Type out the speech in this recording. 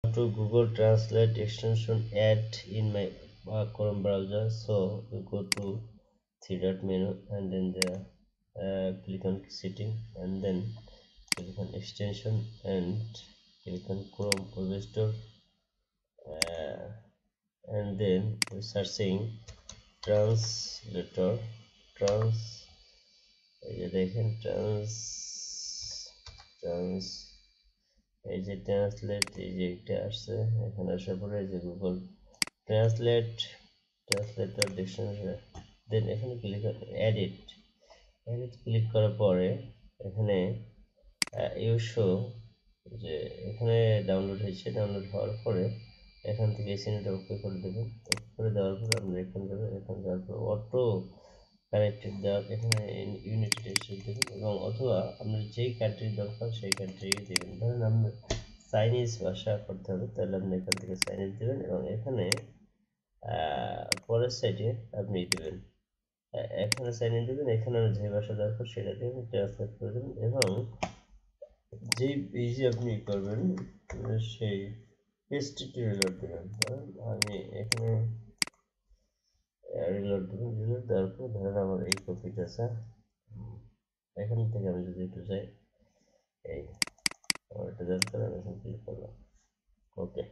to Google Translate extension add in my Chrome browser. So you go to three dot menu and then the click on setting and then click on extension and click on Chrome web store uh, and then searching translator trans এই যে দেখেন trans এই যে translate এই যে একটা আসছে এখানে আসার পরে এই যে গুগল ট্রান্সলেটর ডিকশনারি দেন এখানে ক্লিক করে এডিট ক্লিক করার পরে এখানে ইউ শো যে এখানে ডাউনলোড হয়েছে ডাউনলোড হওয়ার পরে এখান থেকে এই সিনেটা ওকে করে দেবেন ওকে করে দেওয়ার পর আপনি এখানে যাবেন এখানে যাওয়ার পর অটো কানেক্টেড দেওয়ার এখানে ইউনাইটেড স্টেটস দেবেন এবং অথবা আপনার যেই কান্ট্রি দরকার সেই কান্ট্রি দেবেন ধরেন আপনার চাইনিজ ভাষা করতে হবে তাহলে আপনি এখান থেকে চাইনিজ দেবেন এবং এখানে পরের সাইডে আপনি দেবেন এখানে চাইনিজ দেবেন এখানে যে ভাষা দরকার সেটা দিয়ে ট্রান্সলেট করে দেবেন এবং যেই পেজে আপনি করবেন সেই পেজটি রিলোড দেবেন ধরেন আমি এখানে রিলোড দেবেন রিলোড দেওয়ার পর ধরেন আমার এই কপিটা আছে এখান থেকে আমি যদি একটু যাই এই আমার এটা দরকার আমি এখানে ক্লিক করলাম ওকে